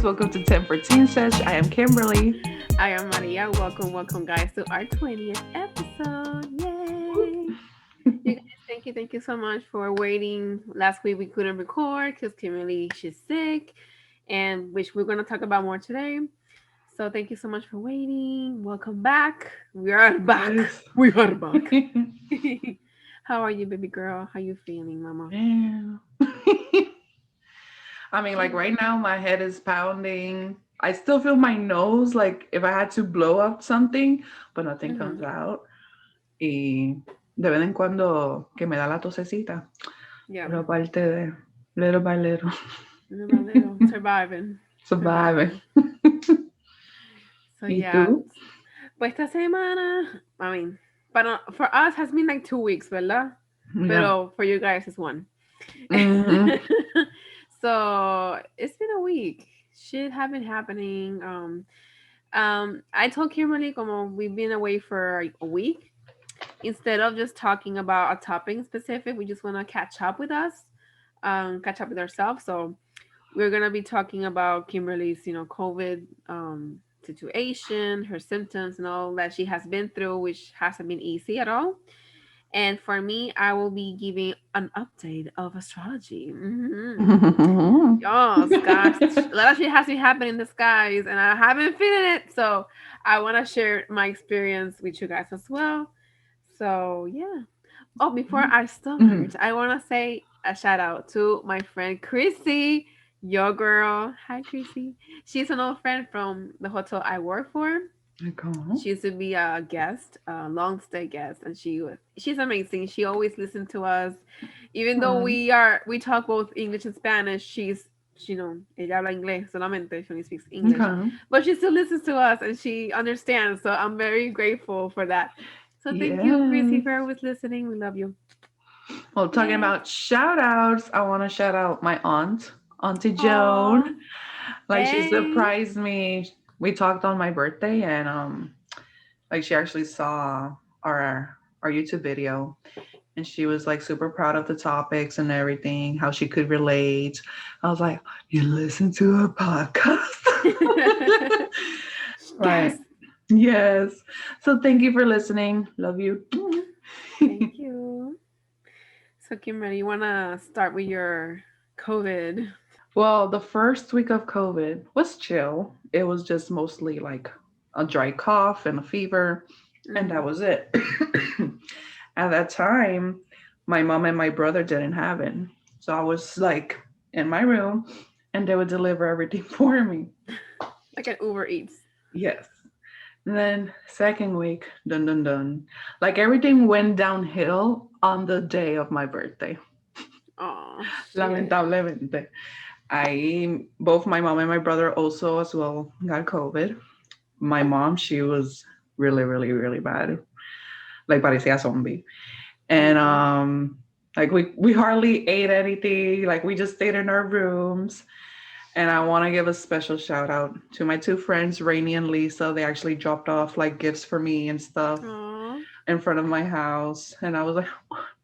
Welcome to 10 for 10 Sesh. I am Kimberly. I am Maria. Welcome, guys, to our 20th episode. Yay! You guys, thank you so much for waiting. Last week we couldn't record because Kimberly, she's sick, and which we're going to talk about more today. So thank you so much for waiting. Welcome back. We are back. Yes. We are back. How are you, baby girl? How you feeling, mama? Yeah. I mean, like right now, my head is pounding. I still feel my nose like if I had to blow up something, but nothing comes out. Y de vez en cuando que me da la tosecita. Yeah. Pero aparte de little by little. Little by little. Surviving. Surviving. So ¿Y yeah. tú? Pues esta semana, I mean, but for us has been like 2 weeks, ¿verdad? Yeah. Pero for you guys it's one. Mhm. So it's been a week. Shit have been happening. I told Kimberly como we've been away for a week. Instead of just talking about a topic specific, we just want to catch up with us, catch up with ourselves. So we're gonna be talking about Kimberly's, COVID situation, her symptoms, and all that she has been through, which hasn't been easy at all. And for me, I will be giving an update of astrology. Yes, gosh, a lot of shit has been happening in the skies, and I haven't feeling it. So I want to share my experience with you guys as well. So yeah. Oh, before I start, I want to say a shout out to my friend Chrissy, your girl. Hi, Chrissy. She's an old friend from the hotel I work for. She used to be a guest, a long stay guest, and she's amazing. She always listens to us, even though we talk both English and Spanish. Ella habla inglés solamente. She only speaks English, but she still listens to us and she understands. So I'm very grateful for that. So thank you, Chrissy, for always listening. We love you. Well, talking about shout outs, I want to shout out my Auntie Joan. Like she surprised me. We talked on my birthday and like she actually saw our YouTube video and she was like super proud of the topics and everything, how she could relate. I was like, you listen to a podcast? Right. Yes. So thank you for listening. Love you. Thank you. So Kimberly, you wanna start with your COVID? Well, the first week of COVID was chill. It was just mostly like a dry cough and a fever, and that was it. At that time, my mom and my brother didn't have it. So I was like in my room and they would deliver everything for me. Like an Uber Eats. Yes. And then second week, dun dun dun. Like everything went downhill on the day of my birthday. Oh, lamentablemente. Both my mom and my brother also as well got COVID. My mom, she was really, really, really bad. Like parecía zombie. And like we hardly ate anything. Like we just stayed in our rooms. And I want to give a special shout out to my two friends, Rainy and Lisa. They actually dropped off like gifts for me and stuff in front of my house. And I was like,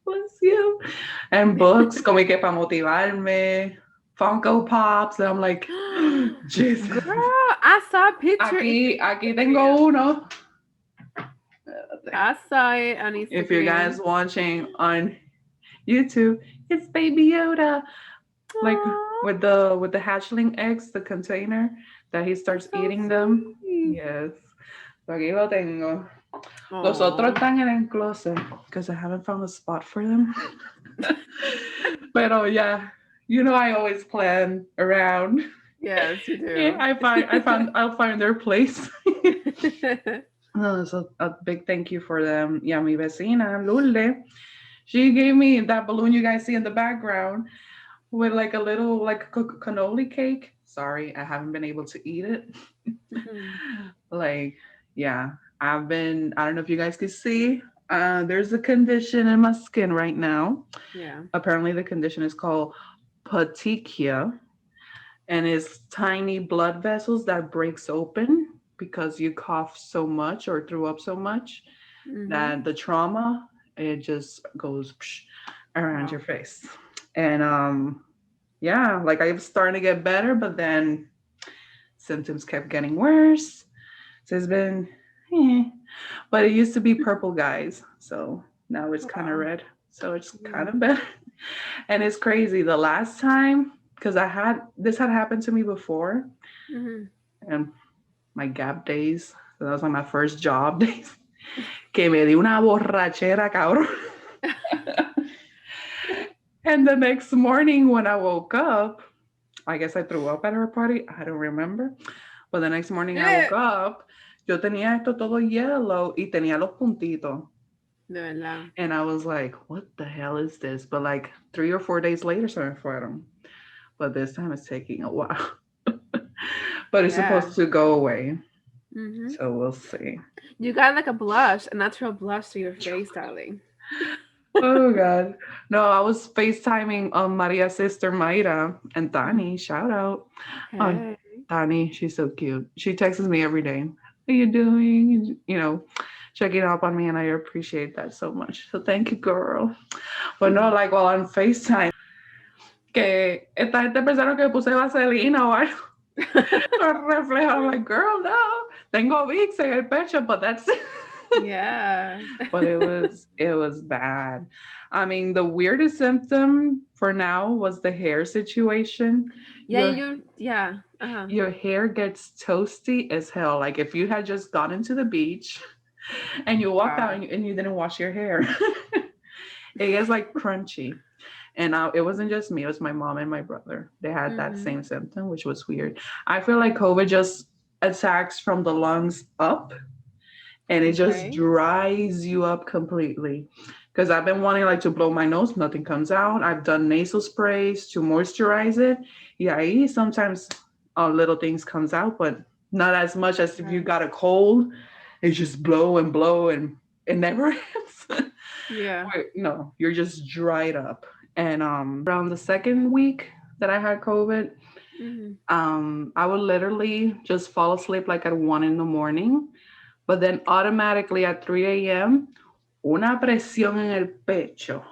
bless you. And books, como que para motivarme. Funko Pops. And I'm like, Jesus. Girl, I saw a picture. Aquí tengo uno. I saw it on Instagram. If you guys watching on YouTube, it's Baby Yoda. Like with the hatchling eggs, the container that he starts eating them. Yes. So aquí lo tengo. Los otros están en el closet because I haven't found a spot for them. But yeah, I always plan around. Yes, you do. Yeah, I'll find their place. So a big thank you for them. Yeah, mi vecina, Lule. She gave me that balloon you guys see in the background with like a little like cannoli cake. Sorry, I haven't been able to eat it. Like, yeah, I don't know if you guys can see, there's a condition in my skin right now. Yeah. Apparently the condition is called petechia, and it's tiny blood vessels that breaks open because you cough so much or threw up so much that the trauma, it just goes around your face. And yeah, like I'm starting to get better, but then symptoms kept getting worse. So it's been, eh. But it used to be purple, guys. So now it's kind of Wow. red. So it's kind Yeah. of better. And it's crazy. The last time, because this had happened to me before, Mm-hmm. and my gap days, so that was like my first job days, que me di una borrachera, cabrón. And the next morning when I woke up, I guess I threw up at her party. I don't remember. But the next morning I woke up, yo tenía esto todo yellow y tenía los puntitos. De verdad. And I was like, what the hell is this? But like 3 or 4 days later, se me fueron. But this time it's taking a while. But it's Yeah. supposed to go away. Mm-hmm. So we'll see. You got like a blush, a natural blush to your face, darling. Oh God. No, I was FaceTiming Maria's sister Mayra and Mhm. Tani. Shout out. Oh, Hey. Tani, she's so cute. She texts me every day. How you doing? You know, checking up on me, and I appreciate that so much. So thank you, girl. But no, like while on FaceTime, que esta gente pensaron que puse vaselina o algo. Reflejo. I'm like, girl, no. Tengo Vicks en el pecho, but that's it. Yeah. But it was bad. I mean, the weirdest symptom for now was the hair situation. Yeah, Your yeah. Uh-huh. your hair gets toasty as hell. Like if you had just gotten to the beach and you walked out Wow. and you didn't wash your hair, it gets like crunchy. And it wasn't just me; it was my mom and my brother. They had that Mm-hmm. same symptom, which was weird. I feel like COVID just attacks from the lungs up and it just Okay. dries you up completely. Because I've been wanting like to blow my nose, nothing comes out. I've done nasal sprays to moisturize it. Yeah, sometimes little things comes out, but not as much as if you Right. got a cold. It just blow and it never ends. Yeah. No, you're just dried up. And around the second week that I had COVID, Mm-hmm. I would literally just fall asleep like at 1 in the morning, but then automatically at 3 a.m., una presión en el pecho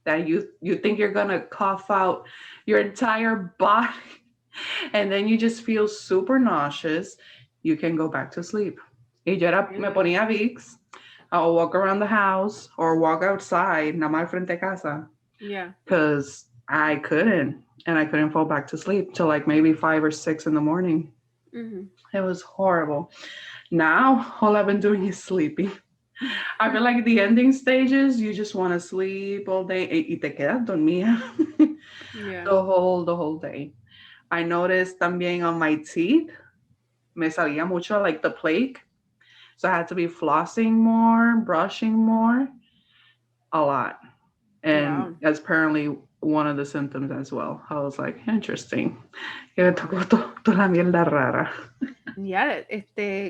that you think you're gonna cough out your entire body, and then you just feel super nauseous. You can go back to sleep. Y yo me Really? ponía Vicks. I'll walk around the house or walk outside, nada más frente a casa, Yeah. because I couldn't, and I couldn't fall back to sleep till like maybe 5 or 6 in the morning. Mm-hmm. It was horrible. Now, all I've been doing is sleeping. I feel like the ending stages, you just want to sleep all day y te quedas dormida Yeah. the whole day. I noticed también on my teeth, me salía mucho like the plaque. So I had to be flossing more, brushing more, a lot. And Wow. that's apparently one of the symptoms as well. I was like, interesting. Que me tocó toda la mierda rara. Yeah,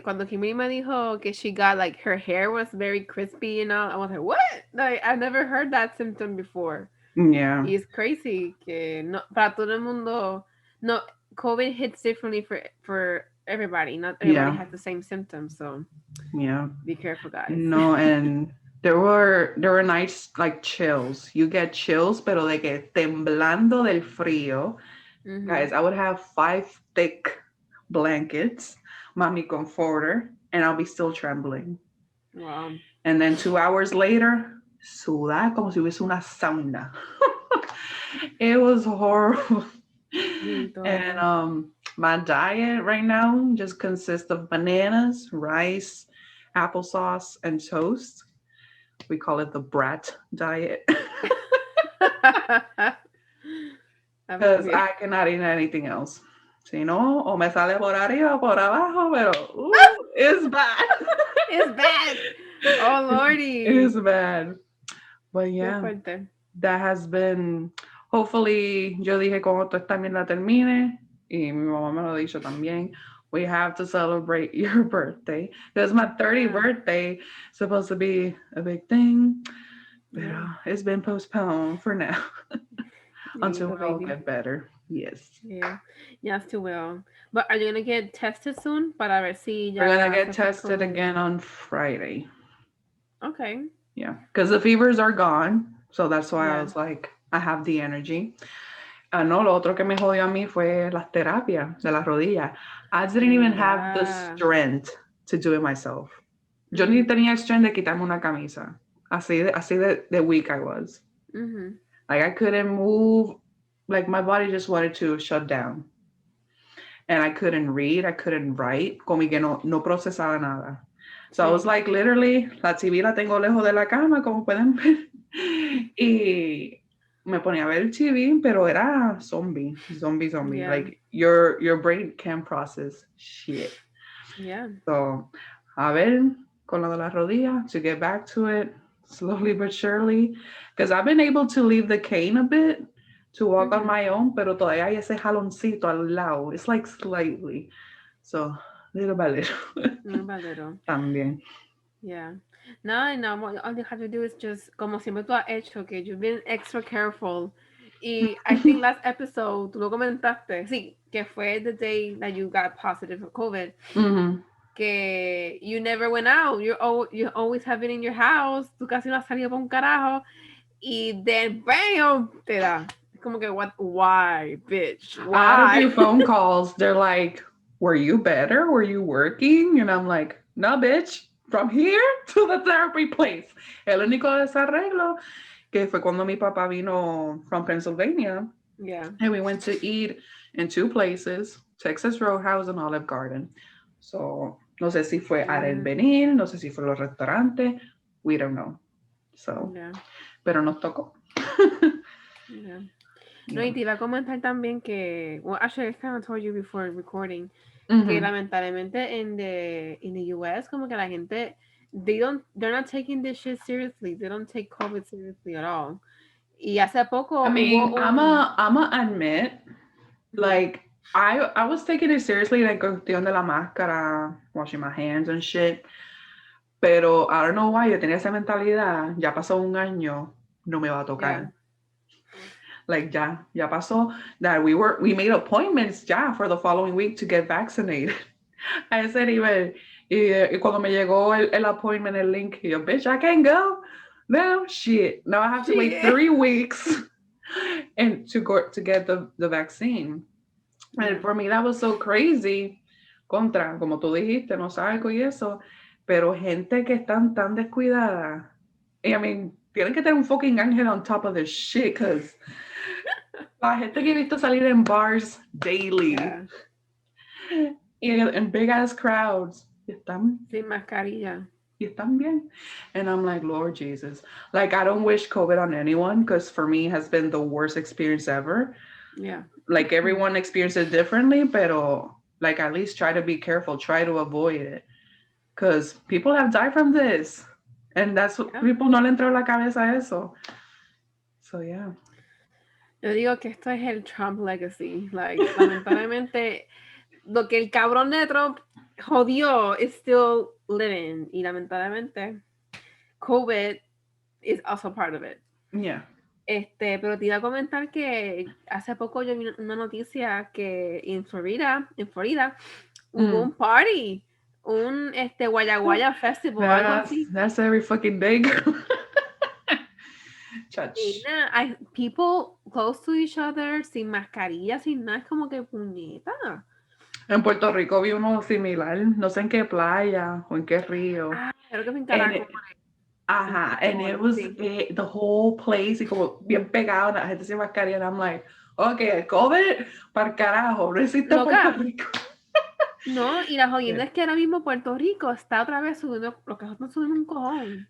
cuando Kimberly me dijo que she got like her hair was very crispy and all, I was like, what? Like I've never heard that symptom before. Yeah, Y es crazy que no para todo el mundo no COVID hits differently for everybody. Not everybody yeah, has the same symptoms, so yeah. be careful, guys. No, and there were nights like chills. You get chills, pero de que temblando del frío. Mm-hmm. Guys, I would have 5 thick blankets, mommy comforter, and I'll be still trembling. Wow. And then 2 hours later, sudar como si hubiese una sauna. It was horrible. And Bendito. my diet right now just consists of bananas, rice, applesauce, and toast. We call it the brat diet. Because I cannot eat anything else. Si no, o me sale por arriba o por abajo, pero it's bad. It's bad. Oh It's lordy. bad. But Qué yeah, fuerte. that has been, hopefully, yo dije cuando tú también la termine, y mi mamá me lo ha dicho también, we have to celebrate your birthday. Because my 30th Yeah. birthday supposed to be a big thing, but Yeah. it's been postponed for now until Bendito we all baby. get better. Yes. Yeah. Yes, too well. But are you gonna get tested soon para ver si We're gonna ya get se fue tested con... again on Friday. Okay. Yeah, because the fevers are gone. So that's why I Yeah. was like, I have the energy. No, lo otro que me jodió a mí fue las terapias de las rodillas. I didn't even have the Yeah. strength to do it myself. Yo ni Mhm. tenía el strength de quitarme una camisa. Así de weak I was. Mhm. Like I couldn't move. Like my body just wanted to shut down. And I couldn't read, I couldn't write. Como que no procesaba nada. So I was Sí. like, literally, la TV la tengo lejos de la cama, como pueden ver. Y me ponía a ver el TV, pero era zombie. Yeah. Like, your brain can't process shit. Yeah. So, a ver, con lo de la rodilla, to get back to it, slowly but surely. Because I've been able to leave the cane a bit, to walk on Mhm. my own, pero todavía hay ese jaloncito al lado. It's like slightly. So, little by little. Little by little. También. Yeah. No, all you have to do is just, como siempre tú has hecho, que you've been extra careful. Y I think last episode, tú lo comentaste, sí, que fue the day that you got positive for COVID, Mm-hmm. que you never went out, you always have been in your house, tú casi no has salido para un carajo, y then, bam, te da. Es como que, why, bitch, I had a few why? phone calls. They're like, were you better? Were you working? And I'm like, no, bitch. From here to the therapy place. El único desarreglo que fue cuando mi papá vino from Pennsylvania. Yeah. And we went to eat in two places, Texas Roadhouse and Olive Garden. So, no sé si fue al Yeah. venir, no sé si fue los restaurantes. We don't know. So, Yeah. pero nos tocó. Yeah. No, Yeah. y te iba a comentar también que, well, actually, I kind of told you before recording, que Mm-hmm. lamentablemente in the US, como que la gente, they're not taking this shit seriously. They don't take COVID seriously at all. Y hace I poco hubo mean, un... I'ma admit, Ujú. like, I was taking it seriously, like, cuestión de la máscara, washing my hands and shit. Pero I don't know why, yo tenía esa mentalidad, ya pasó un año, no me va a Yeah. tocar. Like, ya pasó, that we made appointments ya for the following week to get vaccinated. A ese nivel. Y cuando me llegó el appointment, el link, yo, bitch, I can't go. No, shit. Now I have to wait Shit. 3 weeks and to get the vaccine. Yeah. And for me, that was so crazy. Contra, como tú dijiste, no salgo y eso. Pero gente que están tan descuidada. I mean, tienen que tener un fucking ángel on top of this shit, because la gente que he visto salir en bars daily. Yeah. In big ass crowds. Sin mascarilla. Y están bien. And I'm like, Lord Jesus. Like, I don't wish COVID on anyone, because for me, it has been the worst experience ever. Yeah. Like, everyone experiences it differently, but like, at least try to be careful, try to avoid it. Because people have died from this. And that's what Yeah. people no le entró la cabeza a eso. So, yeah. Yo digo que esto es el Trump legacy. Like, lamentablemente, lo que el cabrón de Trump jodió is still living. Y lamentablemente, COVID is also part of it. Yeah. Pero te iba a comentar que hace poco yo vi una noticia que en Florida hubo un party, un Guaya Guaya Festival, algo así. That's every fucking day, girl. Y nada, people close to each other, sin mascarilla, sin nada, es como que puñeta. En Puerto Rico vi uno similar, no sé en qué playa o en qué río. Creo que fue en And Caracas. Ajá, and it was Sí. the whole place, y como bien pegado, la gente sin mascarilla, and I'm like, okay, el COVID, para carajo, no existe Loca. Puerto Rico. No, y la jodienda es que ahora mismo Puerto Rico está otra vez subiendo, los casos están subiendo un cojón.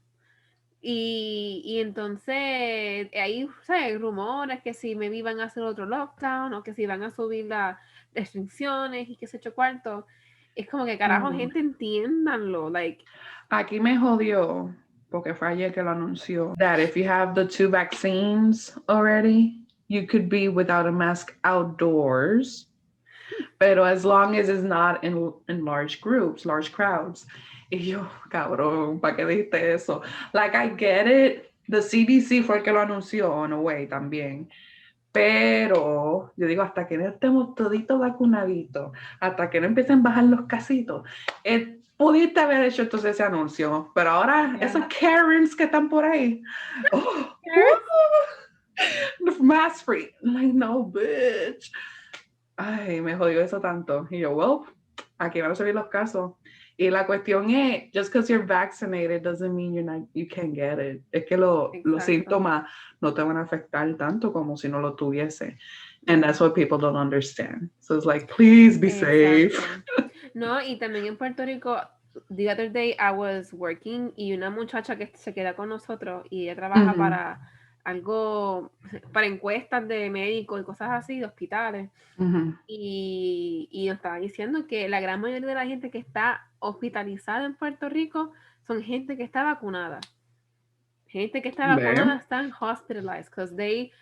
Y entonces hay, ¿sabes? Rumores que si me van a hacer otro lockdown o que si van a subir las restricciones y que se hecho cuarto. Es como que carajo, gente, entiéndanlo. Like, Aquí me jodió, porque fue ayer que lo anunció, that if you have the 2 vaccines already, you could be without a mask outdoors, pero as long as it's not in large groups, large crowds. Y yo, cabrón, ¿para qué dijiste eso? Like, I get it. The CDC fue el que lo anunció, in a way, también. Pero, yo digo, hasta que no estemos toditos vacunaditos, hasta que no empiecen a bajar los casitos, pudiste haber hecho entonces ese anuncio. Pero ahora, esos Karens que están por ahí, mask free. I'm like, no, bitch. Ay, me jodió eso tanto. Y yo, well, aquí van a subir los casos. Y la cuestión es, just because you're vaccinated doesn't mean you can't get it. Es que los Exacto. síntomas no te van a afectar tanto como si no lo tuviese. And that's what people don't understand. So it's like, please be safe. Exacto. No, y también en Puerto Rico, the other day I was working y una muchacha que se queda con nosotros y ella trabaja Mm-hmm. para algo, para encuestas de médicos y cosas así, de hospitales. Mm-hmm. Y nos estaba diciendo que la gran mayoría de la gente que está hospitalizada en Puerto Rico son gente que está vacunada. Gente que está vacunada están hospitalized because they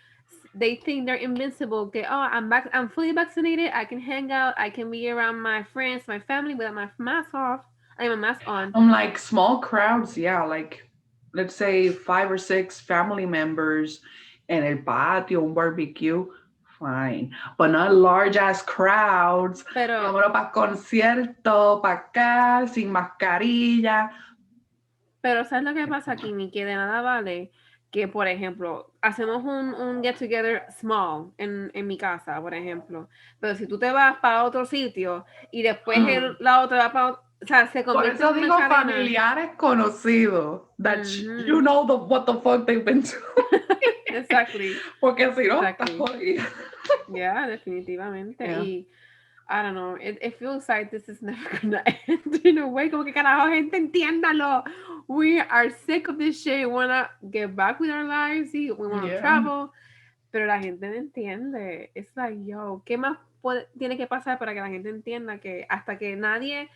think they're invincible. Que, oh, I'm fully vaccinated. I can hang out. I can be around my friends, my family without my mask off. I have a mask on. I'm like small crowds, yeah, like let's say 5 or 6 family members en el patio, un barbecue, fine. But not large ass crowds. Pero, Vámonos para concierto, para acá, sin mascarilla. pero ¿sabes lo que pasa aquí? Ni que de nada vale que, por ejemplo, hacemos un get together small en mi casa, por ejemplo. Pero si tú te vas para otro sitio y después la otra va para otro, o sea, se Por convierte eso en una digo cadena. familiares conocidos. That you know what the fuck they've been doing. Exactly. Porque si no, Exactly. estás jodido. Yeah, definitivamente. Yeah. Y I don't know, it feels like this is never gonna end in a way. Como que carajo, gente, entiéndalo. We are sick of this shit. We wanna get back with our lives. We wanna travel. Pero la gente no entiende. It's like, yo, ¿qué más tiene que pasar para que la gente entienda que hasta que nadie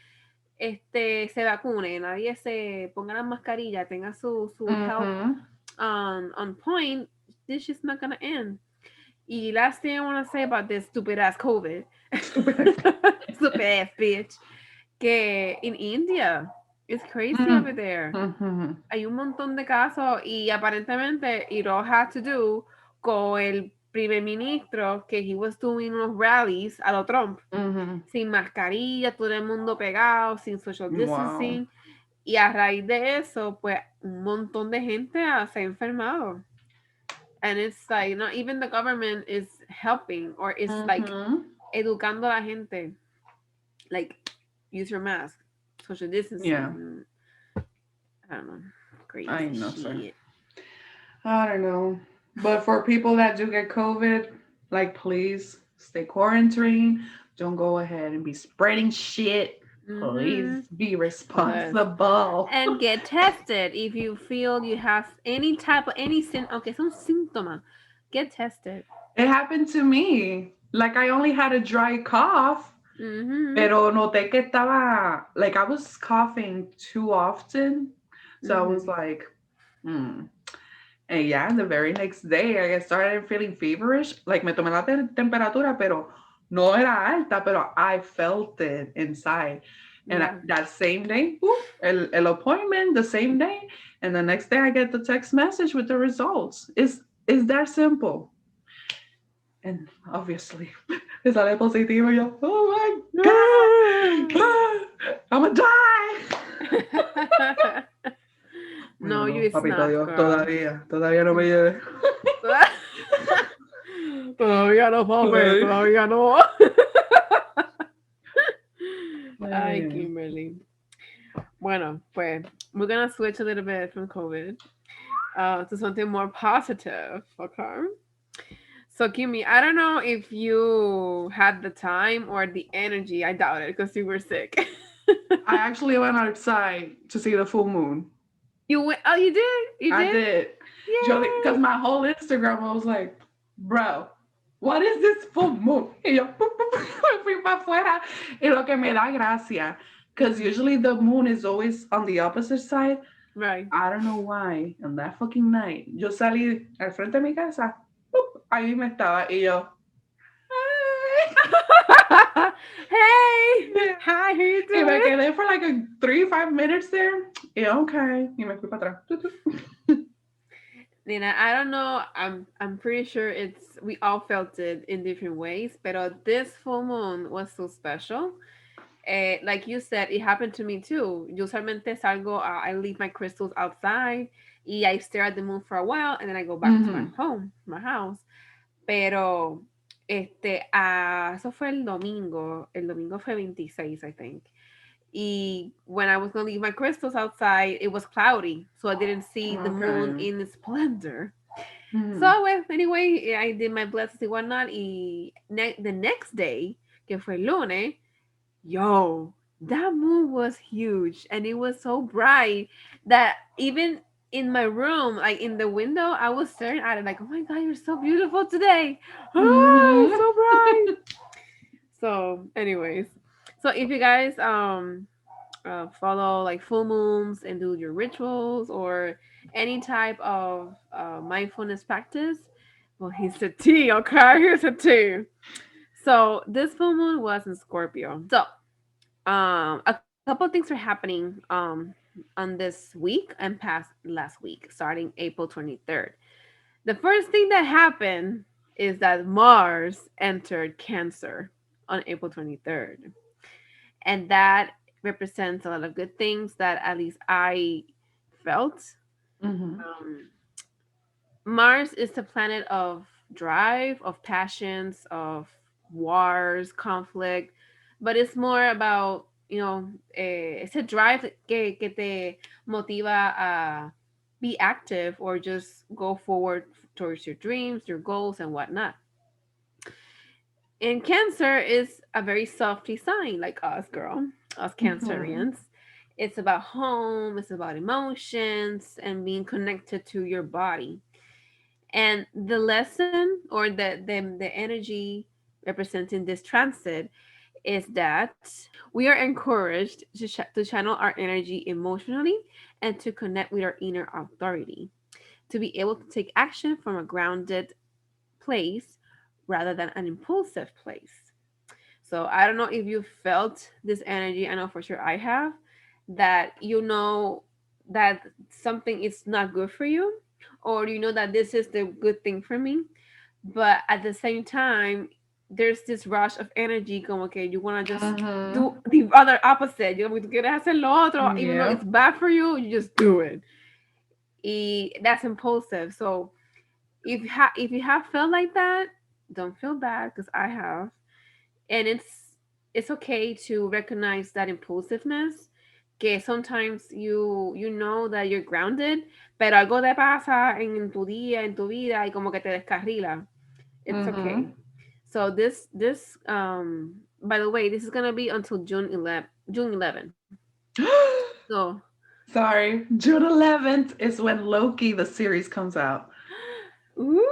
se vacune, nadie se ponga la mascarilla, tenga su health on point, this shit's not gonna end. Y last thing I want to say about this stupid ass COVID, stupid ass bitch, que in India, it's crazy over there. Hay un montón de casos y aparentemente it all had to do con el primer ministro que he was doing unos rallies a lo Trump, sin mascarilla, todo el mundo pegado, sin social distancing. Wow. Y a raíz de eso, pues un montón de gente se ha enfermado. And it's like not even the government is helping or is like educando a la gente, like use your mask, social distancing. Yeah. I don't know, crazy I know, shit. sir. I don't know, but for people that do get COVID, like please stay quarantined. Don't go ahead and be spreading shit. Please be responsible. And get tested if you feel you have any type of okay, some symptom. Get tested. It happened to me. Like I only had a dry cough, pero noté que estaba like I was coughing too often, so I was like, And yeah, the very next day I started feeling feverish. Like me tomé la temperatura, pero no era alta, pero I felt it inside. And that same day, el appointment, the same day, and the next day I get the text message with the results. It's that simple. And obviously, it's sale positivo. Yo, oh my God, I'm gonna die. No, you it's papito not, Dios, girl. todavía no me lleve. Todavía no, papi, todavía no. Ay, Kimberly. Bueno, pues, we're gonna switch a little bit from COVID to something more positive, okay? So, Kimmy, I don't know if you had the time or the energy. I doubt it because you were sick. I actually went outside to see the full moon. You went? Oh, you did? You did? I did. Because my whole Instagram was like, bro, what is this full moon? Y yo fui para afuera. Y lo que me da gracia, because usually the moon is always on the opposite side. Right. I don't know why. On that fucking night, yo salí al frente de mi casa. Ahí me estaba. Y yo, hey, hi, how you doing? Y me quedé for like 3-5 minutes there. Y okay. Y me fui para atrás. Nina, I don't know. I'm pretty sure we all felt it in different ways, but this full moon was so special. Like you said, it happened to me too. Usualmente salgo, I leave my crystals outside, y I stare at the moon for a while, and then I go back to my home, my house. Pero, eso fue el domingo fue 26, I think. Y when I was going to leave my crystals outside, it was cloudy, so I didn't see the moon Okay. in splendor. Mm-hmm. So, well, anyway, I did my blessings and whatnot. Y the next day, que fue el lunes, yo, that moon was huge and it was so bright that even in my room, like in the window, I was staring at it like, oh my God, you're so beautiful today. Ah, it's Mm-hmm. so bright. So, anyways, so if you guys follow like full moons and do your rituals or any type of mindfulness practice, well, here's the tea, okay? Here's the tea. So this full moon was in Scorpio. So a couple things are happening on this week and past last week, starting April 23rd. The first thing that happened is that Mars entered Cancer on April 23rd. And that represents a lot of good things that at least I felt. Mm-hmm. Um, Mars is the planet of drive, of passions, of wars, conflict, but it's more about, ese drive que te motiva a be active or just go forward towards your dreams, your goals, and whatnot. And Cancer is a very softy sign, like us, girl, us Mm-hmm. Cancerians. It's about home, it's about emotions, and being connected to your body. And the lesson or the energy representing this transit is that we are encouraged to channel our energy emotionally and to connect with our inner authority, to be able to take action from a grounded place rather than an impulsive place. So I don't know if you felt this energy. I know for sure I have, that you know that something is not good for you, or you know that this is the good thing for me. But at the same time, there's this rush of energy como que you want to just Mm-hmm. do the other opposite. You know, tú quieres hacer lo otro, even though Yeah. it's bad for you, you just do it. Y that's impulsive. So if you have felt like that, don't feel bad because I have, and it's okay to recognize that impulsiveness, que sometimes you know that you're grounded, pero algo te pasa en tu día, en tu vida, y como que te descarrila. It's okay. Mm-hmm. So this by the way, this is gonna be until June 11. So Sorry. June 11th is when Loki, the series, comes out. ooh,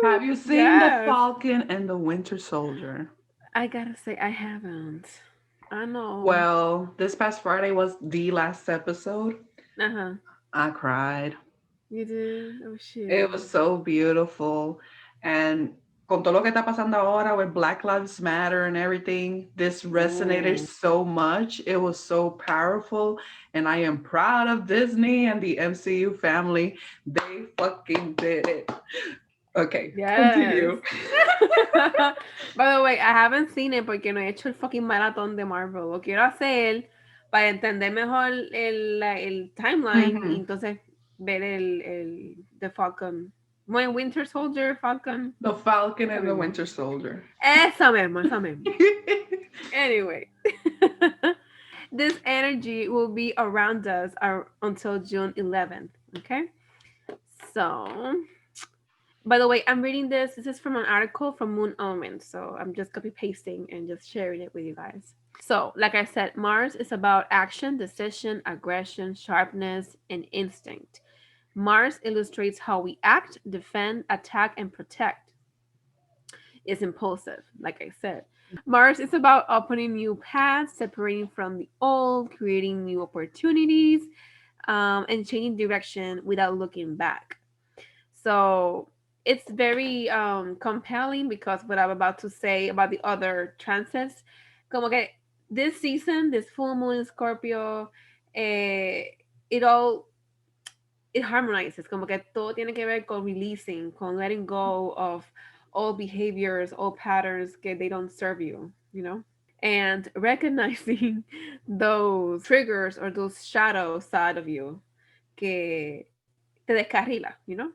Have you seen The yes. Falcon and the Winter Soldier? I gotta say I haven't. I know. Well, this past Friday was the last episode. Uh-huh. I cried. You did? Oh It shit. was so beautiful. And con todo lo que está pasando ahora with Black Lives Matter and everything, this resonated Ooh. so much. It was so powerful. And I am proud of Disney and the MCU family. They fucking did it. Okay, Yes. continue. By the way, I haven't seen it porque no he hecho el fucking maratón de Marvel. Lo quiero hacer para entender mejor el timeline y Mhm. entonces ver The Falcon. Bueno, Winter Soldier, Falcon. The Falcon Esa and the misma. Winter Soldier. Esa misma, esa misma. Anyway. This energy will be around us until June 11th. Okay? So, by the way, I'm reading this. This is from an article from Moon Omen. So I'm just copy pasting and just sharing it with you guys. So, like I said, Mars is about action, decision, aggression, sharpness, and instinct. Mars illustrates how we act, defend, attack, and protect. Is impulsive, like I said. Mars is about opening new paths, separating from the old, creating new opportunities, and changing direction without looking back. So it's very compelling because what I'm about to say about the other transits, como que this season, this full moon in Scorpio, eh, it all it harmonizes, como que todo tiene que ver con releasing, con letting go of all behaviors, all patterns que they don't serve you, you know? And recognizing those triggers or those shadow side of you que te descarrila, you know?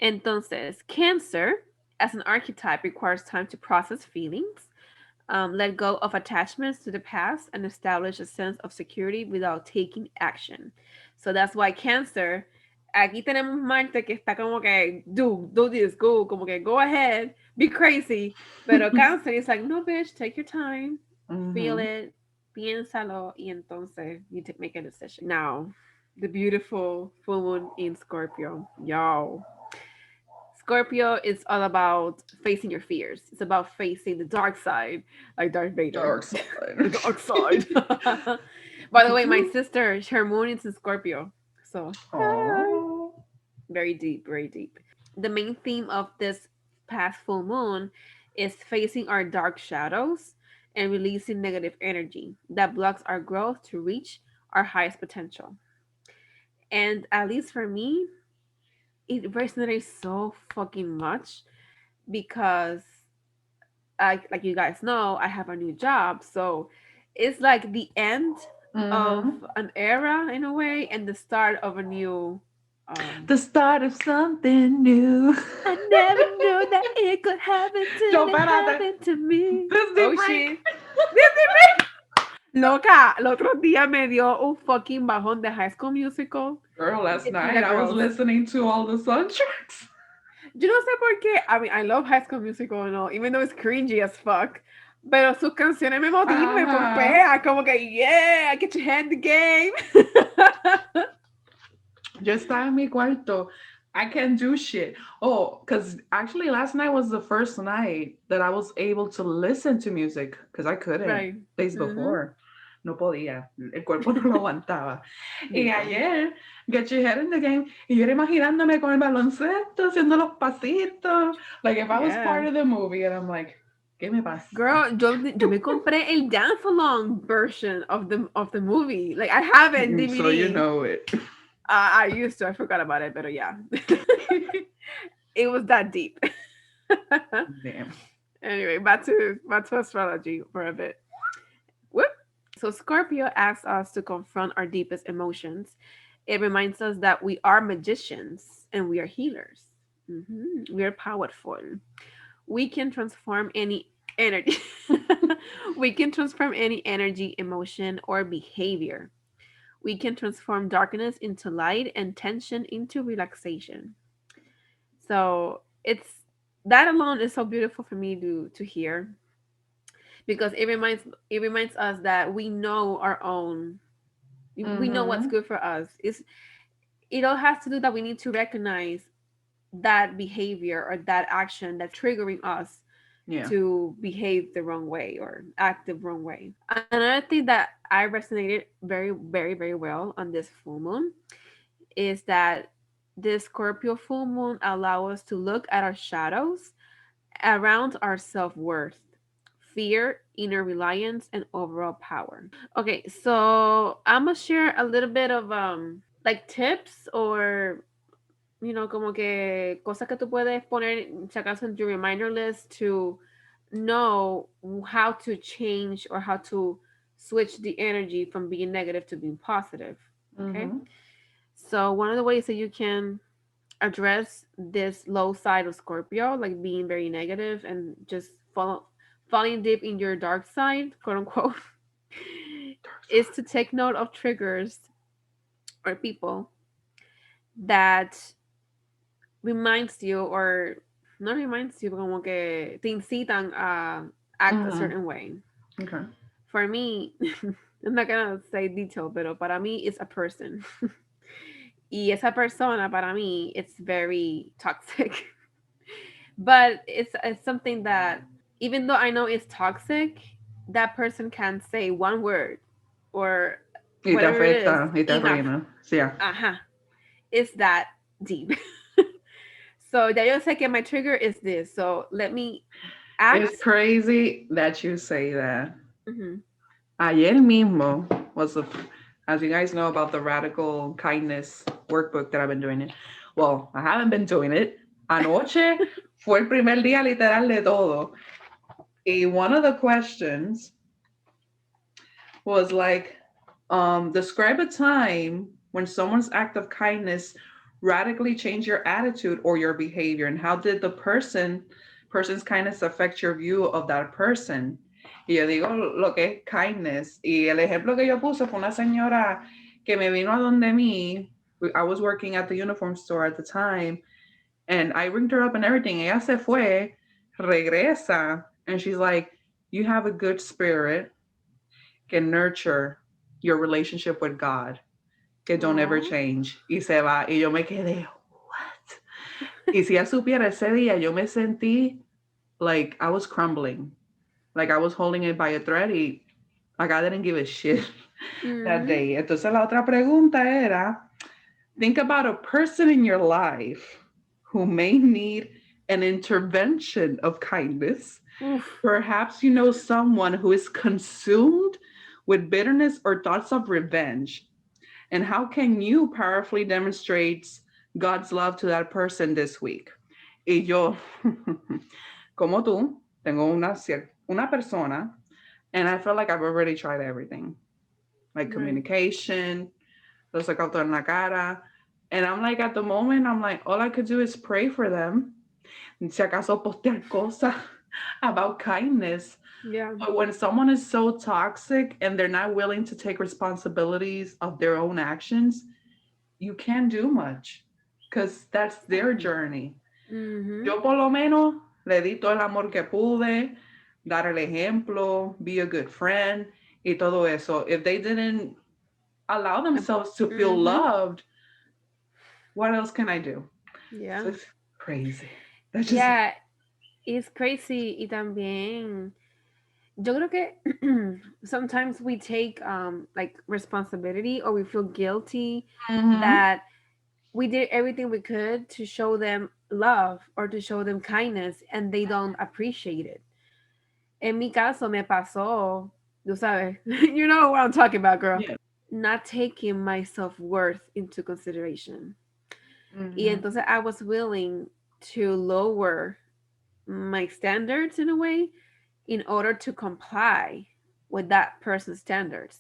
Entonces, Cancer. as an archetype requires time to process feelings, let go of attachments to the past, and establish a sense of security without taking action. So that's why Cancer, aquí tenemos Marte que está como que, do this, go, como que go ahead, be crazy. Pero Cancer is like, no, bitch, take your time, feel Mm-hmm. it, piénsalo, y entonces you make a decision. Now, the beautiful full moon in Scorpio. Yo, Scorpio is all about facing your fears. It's about facing the dark side, like Darth Vader. Dark The side. dark side. By the way, my sister, her moon is in Scorpio. So, hi. Oh. Very deep, very deep. The main theme of this past full moon is facing our dark shadows and releasing negative energy that blocks our growth to reach our highest potential. And at least for me, it resonates so fucking much because like you guys know, I have a new job, so it's like the end of Mm-hmm. an era in a way and the start of a new. The start of something new. I never knew that it could happen Yo, till it espérate. happened to me. Disney Oh break. shit. Disney break. Loca, el otro día me dio un fucking bajón de High School Musical. Girl, last It's night the I was girls. listening to all the soundtracks. Yo no sé por qué. I mean, I love High School Musical and all, even though it's cringy as fuck. Pero sus canciones me motivan, me Ajá. pompean, como que, yeah, get your head in the game. Yo estaba en mi cuarto. I can't do shit. Oh, because actually last night was the first night that I was able to listen to music because I couldn't Right. days Mm-hmm. before. No podía. El cuerpo no lo aguantaba. Y Literal. ayer, get your head in the game. Y yo era imaginándome con el baloncesto, haciendo los pasitos. Like if I was Yeah. part of the movie and I'm like, ¿qué me pasa? Girl, yo me compré el dance along version of the movie. Like I have it in So you DVD. know it. I used to. I forgot about it, but yeah, it was that deep. Damn. Anyway, back to astrology for a bit. Whoop. So Scorpio asks us to confront our deepest emotions. It reminds us that we are magicians and we are healers. We are powerful. We can transform any energy. We can transform any energy, emotion, or behavior. We can transform darkness into light and tension into relaxation. So it's that alone is so beautiful for me to hear because it reminds us that we know our own, we know what's Mm-hmm. good for us. It all has to do that we need to recognize that behavior or that action that's triggering us Yeah. to behave the wrong way or act the wrong way. Another thing that I resonated very, very, very well on this full moon is that the Scorpio full moon allow us to look at our shadows around our self-worth, fear, inner reliance, and overall power. Okay, so I'm gonna share a little bit of like tips or como que cosas que tú puedes poner si acaso en your reminder list to know how to change or how to switch the energy from being negative to being positive. Okay. Mm-hmm. So one of the ways that you can address this low side of Scorpio, like being very negative and just falling deep in your dark side, quote unquote, Dark is side. to take note of triggers or people that reminds you or not reminds you, como que te incitan a act a Mm-hmm. certain way. Okay. For me, I'm not gonna say detail, pero para mí it's a person. Y esa persona para mí it's very toxic. But it's something that even though I know it's toxic, that person can say one word or Y te whatever it is, afecta, y te enough. arruina. Sí, yeah. Ajá. It's that deep. So ya yo sé que my trigger is this. So let me act. It's crazy that you say that. Mhm. Ayer mismo was the, as you guys know about the radical kindness workbook that I've been doing it. Well, I haven't been doing it. Anoche fue el primer día literal de todo. Y one of the questions was like, describe a time when someone's act of kindness radically change your attitude or your behavior? And how did the person's kindness affect your view of that person? Y yo digo lo que es kindness. Y el ejemplo que yo puse fue una señora que me vino a donde mí. I was working at the uniform store at the time, and I ringed her up and everything. Ella se fue, regresa, and she's like, "You have a good spirit, can nurture your relationship with God, que don't ever Oh, change." Y se va. Y yo me quedé, what? Y si ella supiera ese día, yo me sentí like I was crumbling, like I was holding it by a thread. Y like I didn't give a shit that mm-hmm. day. Entonces la otra pregunta era, think about a person in your life who may need an intervention of kindness. Oof. Perhaps you know someone who is consumed with bitterness or thoughts of revenge. And how can you powerfully demonstrate God's love to that person this week? Y yo, como tú, tengo una persona, and I feel like I've already tried everything, like Right. communication, los sacautos en la cara. And I'm like, at the moment, I'm like, all I could do is pray for them. Si acaso postear cosas about kindness. Yeah. But when someone is so toxic and they're not willing to take responsibilities of their own actions, you can't do much because that's their Exactly. journey. Mm-hmm. Yo por lo menos le di todo el amor que pude, dar el ejemplo, be a good friend y todo eso. If they didn't allow themselves to feel Mm-hmm. loved, what else can I do? Yeah. So it's crazy. That's just Yeah, it's crazy. Y también, yo creo que sometimes we take like responsibility or we feel guilty mm-hmm. that we did everything we could to show them love or to show them kindness and they don't appreciate it. En mi caso me pasó, tú sabes, you know what I'm talking about, girl. Yeah. Not taking my self-worth into consideration. Y Mm-hmm. entonces I was willing to lower my standards in a way in order to comply with that person's standards.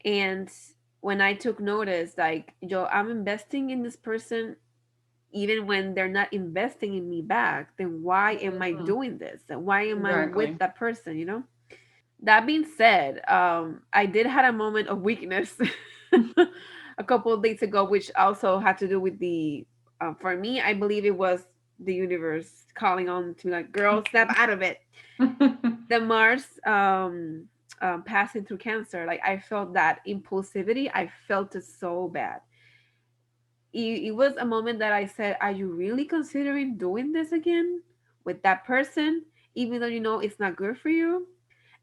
And when I took notice, like, yo, I'm investing in this person even when they're not investing in me back, then why am I Mm-hmm. doing this? And why am I with Exactly. that person, you know? That being said, I did had a moment of weakness a couple of days ago, which also had to do with the, for me, I believe it was the universe calling on to me like, girl, snap out of it. The Mars passing through Cancer, like I felt that impulsivity. I felt it so bad. It was a moment that I said, "Are you really considering doing this again with that person, even though you know it's not good for you?"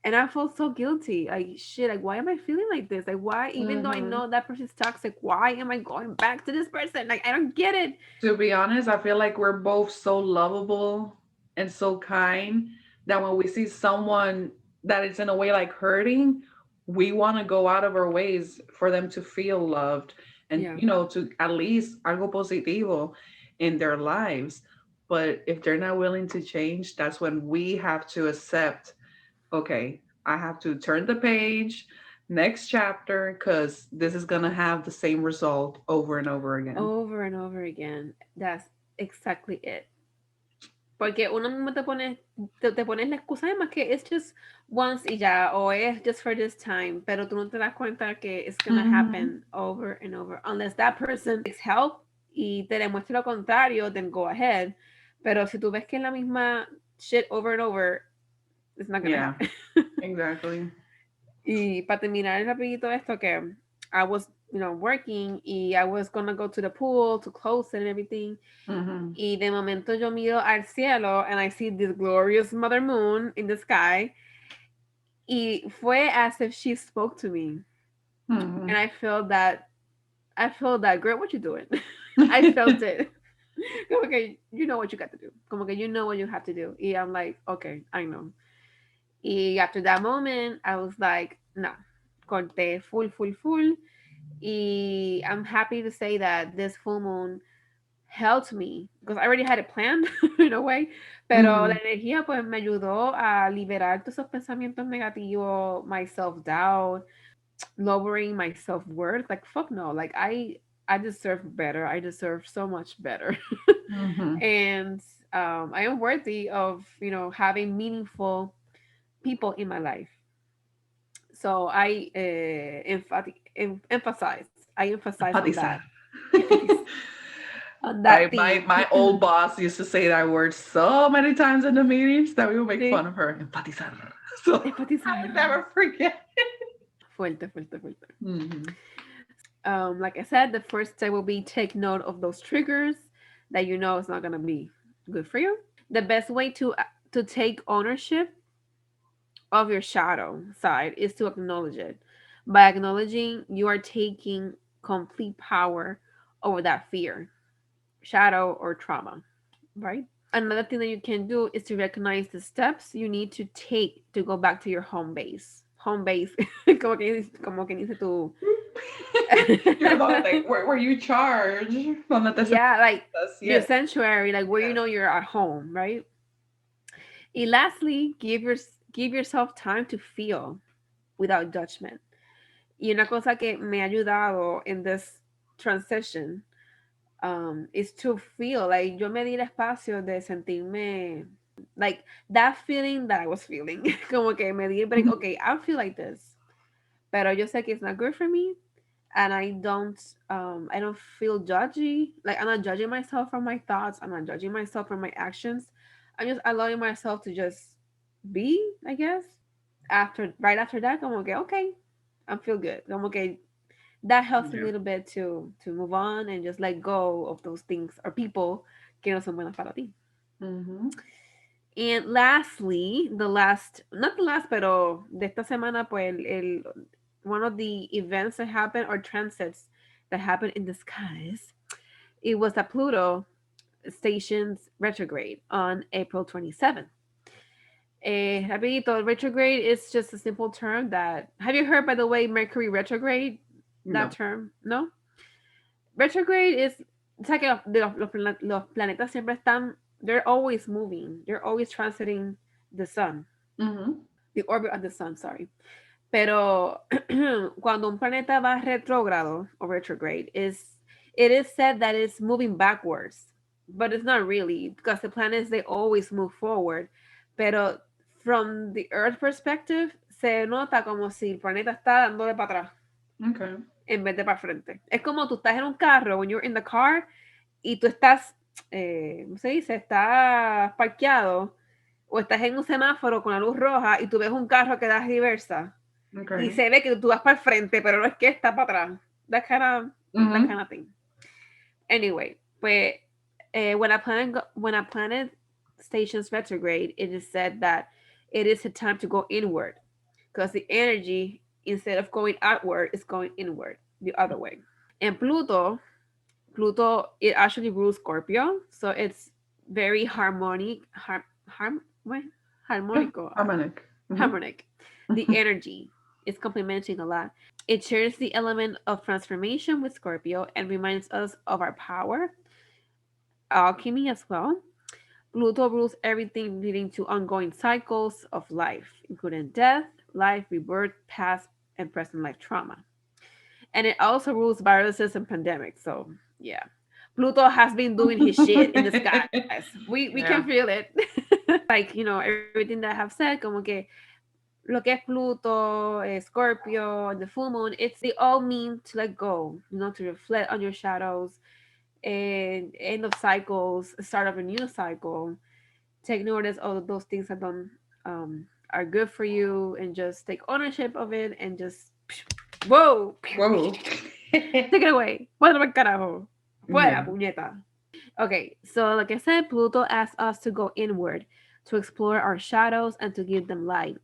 And I felt so guilty. Like shit. Like why am I feeling like this? Like why, even though I mm-hmm. know that person's toxic, why am I going back to this person? Like I don't get it. To be honest, I feel like we're both so lovable and so kind that when we see someone that is in a way like hurting, we want to go out of our ways for them to feel loved and, Yeah. to at least algo positivo in their lives. But if they're not willing to change, that's when we have to accept, okay, I have to turn the page, next chapter, because this is going to have the same result over and over again. Over and over again. That's exactly it. Porque uno mismo te pones la excusa de más que it's just once y ya, o es just for this time, pero tú no te das cuenta que it's gonna Mm-hmm. happen over and over. Unless that person takes help y te demuestra lo contrario, then go ahead. Pero si tú ves que es la misma shit over and over, it's not gonna Yeah, happen. exactly. Y para terminar rapidito esto que I was, working y I was gonna go to the pool to close it and everything. Mm-hmm. Y de momento yo miro al cielo and I see this glorious mother moon in the sky. Y fue as if she spoke to me. Mm-hmm. And I felt that, girl, what you doing? I felt it. Como que you know what you got to do. Como que you know what you have to do. Y I'm like, okay, I know. Y after that moment, I was like, no, corté full, full, full. Y I'm happy to say that this full moon helped me because I already had it planned in a way, pero la Mm-hmm. energía pues me ayudó a liberar todos esos pensamientos negativos, my self doubt, lowering my self worth. Like fuck no, like I deserve better. I deserve so much better. Mm-hmm. And I am worthy of, having meaningful people in my life. So I I emphasize on that. Empatizar. Empathize on that My theme. my old boss used to say that word so many times in the meetings that we would make fun Sí, of her. Empatizar. So I empatizar. would never forget. Fuerte, fuerte, fuerte. Mm-hmm. Like I said, the first step will be take note of those triggers that you know is not gonna be good for you. The best way to take ownership of your shadow side is to acknowledge it. By acknowledging, you are taking complete power over that fear, shadow, or trauma, right? Another thing that you can do is to recognize the steps you need to take to go back to your home base. Home base, como que dice tu. You're like, where you charge? Donde te Yeah, like sientas. your Yes. sanctuary, like where you Yes. know you're at home, right? And lastly, give yourself time to feel without judgment. Y una cosa que me ha ayudado in this transition is to feel, like yo me di el espacio de sentirme like that feeling that I was feeling. Como que me di el break, Mhm. okay, I feel like this, pero yo sé que it's not good for me, and I don't feel judgy. Like I'm not judging myself for my thoughts. I'm not judging myself for my actions. I'm just allowing myself to just be, I guess. Right after that, como que okay, I feel good. Como que that helps a Yeah. little bit to move on and just let go of those things or people que no son buenos para ti. Mm-hmm. And lastly, the last, not the last, pero de esta semana, pues one of the events that happened or transits that happened in the skies, it was a Pluto station's retrograde on April 27th. Rapidito, retrograde is just a simple term that, have you heard, by the way, Mercury retrograde? That No. term? No? Retrograde is, o sea que los planetas siempre están, they're always moving, they're always transiting the sun, Mm-hmm. the orbit of the sun, sorry. Pero cuando un planeta va retrógrado or retrograde, it is said that it's moving backwards, but it's not really because the planets they always move forward. Pero from the Earth perspective, se nota como si el planeta está dándole para atrás Okay. en vez de para frente. Es como tú estás en un carro, when you're in the car, y tú estás, ¿cómo se dice? Estás parqueado o estás en un semáforo con la luz roja y tú ves un carro que da reversa y Okay. se ve que tú vas para el frente, pero no es que está para atrás. That Mm-hmm. kind of thing. Anyway, pues when a planet stations retrograde, it is said that it is a time to go inward because the energy instead of going outward is going inward the other way. And Pluto, it actually rules Scorpio, so it's very what? Yeah. Harmonical, Harmonic. Mm-hmm. harmonic. The energy is complementing a lot. It shares the element of transformation with Scorpio and reminds us of our power, alchemy as well. Pluto rules everything leading to ongoing cycles of life, including death, life, rebirth, past, and present life trauma. And it also rules viruses and pandemics. So yeah, Pluto has been doing his shit in the skies. We can Yeah. feel it. Like everything that I have said, como que lo que es Pluto, Scorpio, and the full moon, they all mean to let go, to reflect on your shadows and end of cycles, start of a new cycle, take notice of those things that don't are good for you, and just take ownership of it and just whoa, Whoa. take it away. Fuera para carajo. Fuera, Yeah. puñeta. Okay, so like I said, Pluto asks us to go inward, to explore our shadows and to give them light.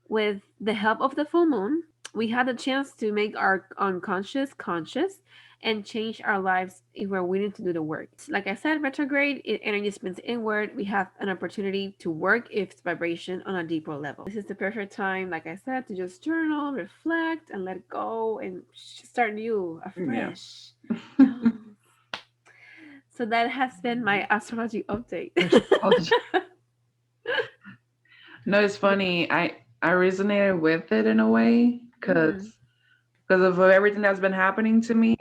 With the help of the full moon, we had a chance to make our unconscious conscious and change our lives if we're willing to do the work. Like I said, retrograde energy spins inward. We have an opportunity to work its vibration on a deeper level. This is the perfect time, like I said, to just journal, reflect, and let go and start new, Yeah. afresh. Yeah. So that has been my astrology update. Astrology. No, it's funny. I resonated with it in a way Mhm. because of everything that's been happening to me.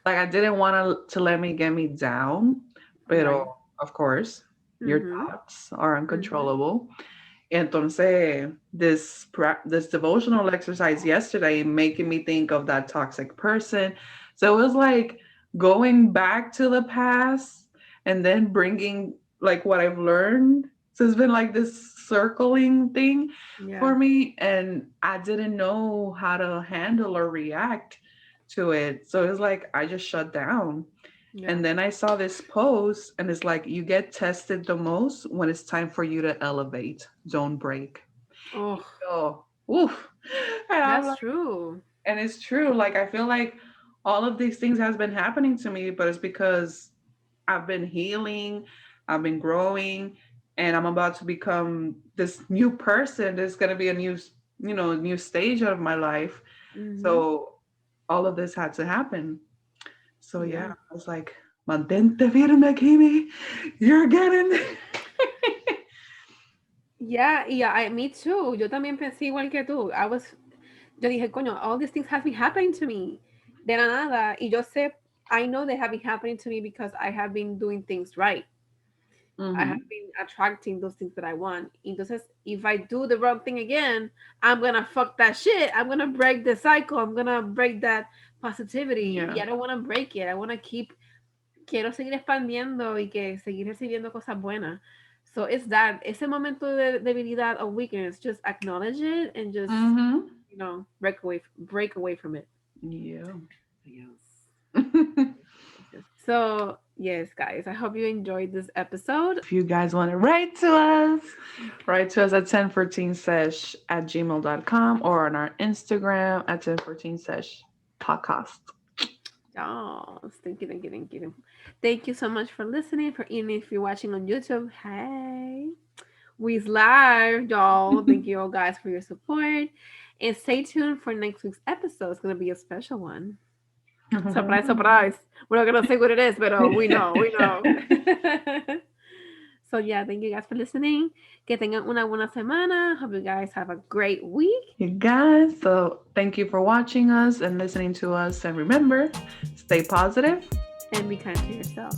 like I didn't want to let me get me down, but Right. of course, your Mm-hmm. thoughts are Mm-hmm. uncontrollable. Entonces, this devotional exercise yesterday making me think of that toxic person. So it was like going back to the past and then bringing like what I've learned. So it's been like this circling thing Yeah. for me, and I didn't know how to handle or react to it. So it was like I just shut down. Yeah. And then I saw this post, and it's like, you get tested the most when it's time for you to elevate, don't break. Oh, Oh, oof. And I'm that's like, true. and it's true. Like, I feel like all of these things has been happening to me, but it's because I've been healing, I've been growing, and I'm about to become this new person. There's going to be a new stage of my life. Mm-hmm. So all of this had to happen. So yeah, Yeah. I was like, mantente firme, Kimi. You're getting. Yeah, yeah, me too. Yo también pensé igual que tú. Yo dije, coño, all these things have been happening to me de la nada. Y yo sé, I know they have been happening to me because I have been doing things right. I have Hmm. been attracting those things that I want. Entonces, if I do the wrong thing again, I'm gonna fuck that shit. I'm gonna break the cycle. I'm gonna break that positivity. Yeah. Y I don't wanna break it. I wanna quiero seguir expandiendo y que seguir recibiendo cosas buenas. So it's that, ese momento de debilidad or weakness, just acknowledge it and just, Hmm. break away from it. Yeah. Yes. So, yes, guys, I hope you enjoyed this episode. If you guys want to write to us at 1014sesh@gmail.com or on our Instagram at 1014sesh podcast. Yes, thank you, thank you, thank you. Thank you so much for listening. For even if you're watching on YouTube, hey, we's live, y'all. Thank you all guys for your support, and stay tuned for next week's episode. It's gonna be a special one. Surprise, surprise. We're not gonna say what it is, but we know, we know. So yeah, thank you guys for listening. Que tengan una buena semana. Hope you guys have a great week. You guys, so thank you for watching us and listening to us. And remember, stay positive And be kind to yourself.